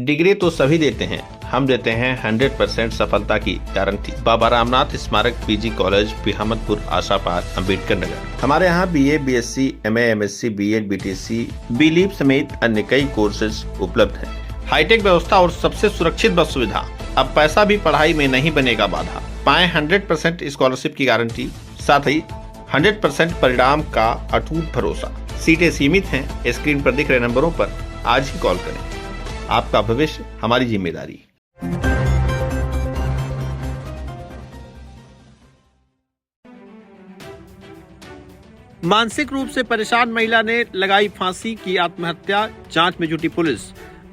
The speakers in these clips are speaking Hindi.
डिग्री तो सभी देते हैं, हम देते हैं 100% सफलता की गारंटी। बाबा रामनाथ स्मारक पीजी कॉलेज, पिहामदपुर, आशापार, अम्बेडकर नगर। हमारे यहाँ BA, BSc, MA, MSc, B.Ed, BTC, B.Lieb समेत अन्य कई कोर्सेज उपलब्ध हैं। हाईटेक व्यवस्था और सबसे सुरक्षित बस सुविधा। अब पैसा भी पढ़ाई में नहीं बनेगा बाधा। पाएं 100% स्कॉलरशिप की गारंटी, साथ ही 100% परिणाम का अटूट भरोसा। सीटें सीमित हैं। स्क्रीन पर दिख रहे नंबरों पर आज ही कॉल करें। आपका भविष्य हमारी जिम्मेदारी। मानसिक रूप से परेशान महिला ने लगाई फांसी, की आत्महत्या, जांच में जुटी पुलिस।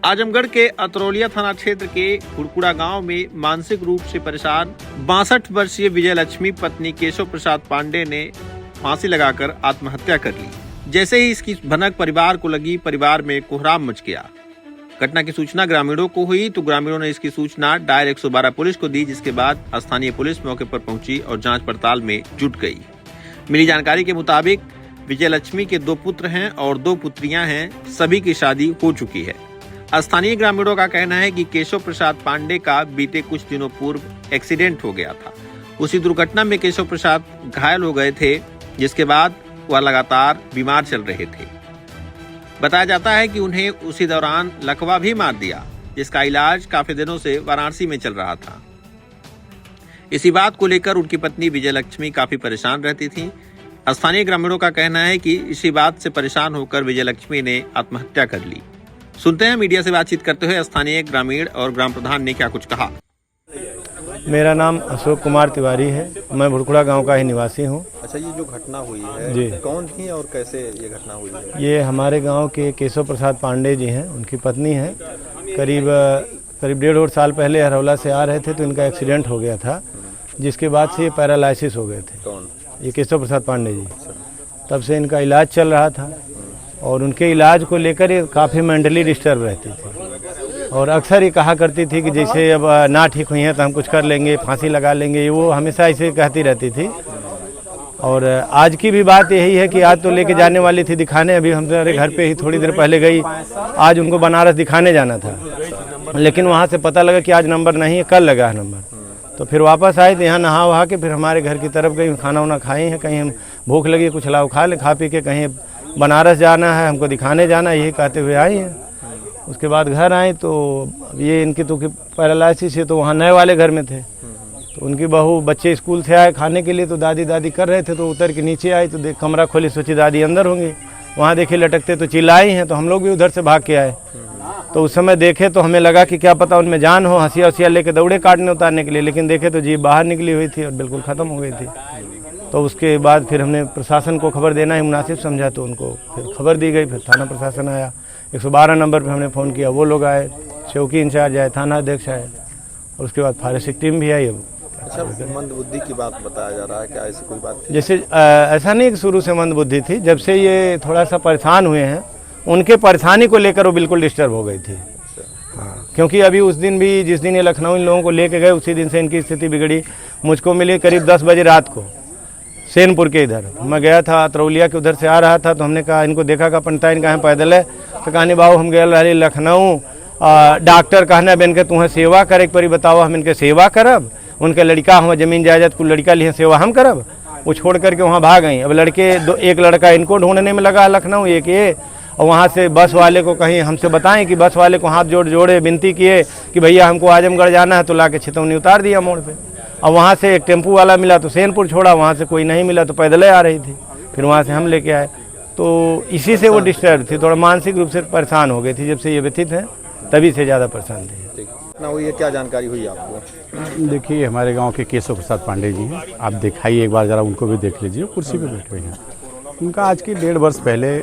आजमगढ़ के अतरौलिया थाना क्षेत्र के हुड़कुड़ा गांव में मानसिक रूप से परेशान 62 वर्षीय विजय लक्ष्मी पत्नी केशव प्रसाद पांडे ने फांसी लगाकर आत्महत्या कर ली। जैसे ही इसकी भनक परिवार को लगी, परिवार में कोहराम मच गया। घटना की सूचना ग्रामीणों को हुई तो ग्रामीणों ने इसकी सूचना डायल 112 पुलिस को दी, जिसके बाद स्थानीय पुलिस मौके पर पहुंची और जांच पड़ताल में जुट गई। मिली जानकारी के मुताबिक विजय लक्ष्मी के 2 पुत्र हैं और 2 पुत्रियां हैं। सभी की शादी हो चुकी है। स्थानीय ग्रामीणों का कहना है कि केशव प्रसाद पांडे का बीते कुछ दिनों पूर्व एक्सीडेंट हो गया था। उसी दुर्घटना में केशव प्रसाद घायल हो गए थे, जिसके बाद वह लगातार बीमार चल रहे थे। बताया जाता है कि उन्हें उसी दौरान लकवा भी मार दिया, जिसका इलाज काफी दिनों से वाराणसी में चल रहा था। इसी बात को लेकर उनकी पत्नी विजय लक्ष्मी काफी परेशान रहती थी। स्थानीय ग्रामीणों का कहना है कि इसी बात से परेशान होकर विजय लक्ष्मी ने आत्महत्या कर ली। सुनते हैं मीडिया से बातचीत करते हुए स्थानीय ग्रामीण और ग्राम प्रधान ने क्या कुछ कहा। मेरा नाम अशोक कुमार तिवारी है। मैं भुड़कुड़ा गांव का ही निवासी हूं। अच्छा, ये जो घटना हुई है जी, कौन थी और कैसे ये घटना हुई है? ये हमारे गांव के केशव प्रसाद पांडे जी हैं, उनकी पत्नी है। करीब 1.5 साल पहले हरौला से आ रहे थे तो इनका एक्सीडेंट हो गया था, जिसके बाद से ये पैरालिसिस हो गए थे। कौन? ये केशव प्रसाद पांडे जी। तब से इनका इलाज चल रहा था और उनके इलाज को लेकर ये काफ़ी मेंटली डिस्टर्ब रहती थी और अक्सर ये कहा करती थी कि जैसे अब ना ठीक हुई हैं तो हम कुछ कर लेंगे, फांसी लगा लेंगे। वो हमेशा ऐसे कहती रहती थी। और आज की भी बात यही है कि आज तो लेके जाने वाली थी दिखाने, अभी हमारे घर पे ही थोड़ी देर पहले गई। आज उनको बनारस दिखाने जाना था, लेकिन वहाँ से पता लगा कि आज नंबर नहीं है, कल लगा है नंबर। तो फिर वापस आए तो यहाँ नहा वहा के फिर हमारे घर की तरफ गई, खाना वाना खाई हैं, कहीं हम भूख लगी कुछ लाओ खा ले, खा पी के कहीं बनारस जाना है, हमको दिखाने जाना है, यही कहते हुए आई हैं। उसके बाद घर आए तो ये इनकी तो पैरालिसिस है, तो वहाँ नए वाले घर में थे। तो उनकी बहू बच्चे स्कूल से आए खाने के लिए, तो दादी दादी कर रहे थे, तो उतर के नीचे आई तो देख कमरा खोली, सोची दादी अंदर होंगी। वहाँ देखे लटकते तो चिल्लाई हैं, तो हम लोग भी उधर से भाग के आए। तो उस समय देखे तो हमें लगा कि क्या पता उनमें जान हो, हंसिया हंसिया लेके दौड़े काटने उतारने के लिए, लेकिन देखे तो जीभ बाहर निकली हुई थी और बिल्कुल ख़त्म हो गई थी। तो उसके बाद फिर हमने प्रशासन को खबर देना ही मुनासिब समझा, तो उनको फिर खबर दी गई। फिर थाना प्रशासन आया, 112 नंबर पर हमने फ़ोन किया, वो लोग आए, चौकी इंचार्ज आए, थाना अध्यक्ष आए और उसके बाद फॉरेंसिक टीम भी आई। अब अच्छा, मंदबुद्धि की बात बताया जा रहा है, क्या ऐसी कोई बात? जैसे ऐसा नहीं कि शुरू से मंदबुद्धि थी, जब से ये थोड़ा सा परेशान हुए हैं, उनके परेशानी को लेकर वो बिल्कुल डिस्टर्ब हो गई थी। हाँ, क्योंकि अभी उस दिन भी जिस दिन ये लखनऊ इन लोगों को लेके गए, उसी दिन से इनकी स्थिति बिगड़ी। मुझको मिली करीब 10 बजे रात को सेनपुर के इधर। मैं गया था अतरौलिया के उधर से आ रहा था, तो हमने कहा, इनको देखा का पंता इनका है पैदल है, तो कहने बाबू हम गए रही लखनऊ, डॉक्टर कहना बेन के तुम्हें सेवा करे, एक बारी बताओ हम इनके सेवा करब, उनके लड़का हम जमीन जायदाद को लड़का लिए सेवा हम करब। वो छोड़ करके वहाँ भाग गई। अब लड़के एक लड़का इनको ढूंढने में लगा लखनऊ, एक ये, और वहाँ से बस वाले को कहीं हमसे बताएं कि बस वाले को हाथ जोड़े विनती किए कि भैया हमको आजमगढ़ जाना है, तो ला के छितौनी उतार दिया मोड़ पे। और वहाँ से एक टेम्पू वाला मिला तो सेनपुर छोड़ा, वहाँ से कोई नहीं मिला तो पैदल आ रही थी, फिर वहाँ से हम लेके आए। तो इसी से वो डिस्टर्ब थी, थोड़ा मानसिक रूप से परेशान हो गई थी। जब से ये व्यथित हैं तभी से ज़्यादा परेशान थी। ना हुई है, क्या जानकारी हुई आपको? देखिए, हमारे गांव के केशव प्रसाद पांडे जी हैं, आप दिखाइए एक बार ज़रा, उनको भी देख लीजिए, कुर्सी पे बैठे हुए हैं। उनका आज के 1.5 वर्ष पहले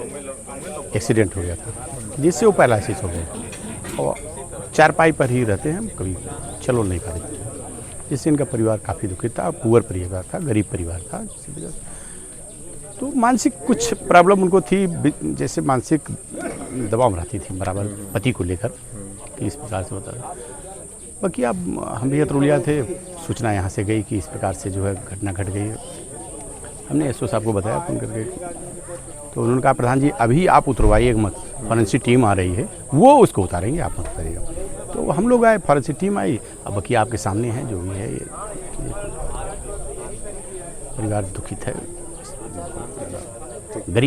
एक्सीडेंट हो गया था, जिससे वो पैरालिसिस हो गए और चारपाई पर ही रहते हैं, कभी चलो नहीं पाते, जिससे इनका परिवार काफ़ी दुखित था। पुअर परिवार था, गरीब परिवार था। तो मानसिक कुछ प्रॉब्लम उनको थी, जैसे मानसिक दबाव रहती थी बराबर पति को लेकर कि इस प्रकार से होता है। बाकी अब हम भी अतरौलिया थे, सूचना यहाँ से गई कि इस प्रकार से जो है घटना घट गई है। हमने एसओ साहब को बताया फ़ोन करके, तो उन्होंने कहा प्रधान जी अभी आप उतरवाइए मत, फॉरेंसिक टीम आ रही है, वो उसको उतारेंगे, आप मत करिएगा। तो हम लोग आए, फॉरेंसिक टीम आई, अब बाकी आपके सामने है जो भी है। ये परिवार दुखित है, गरीब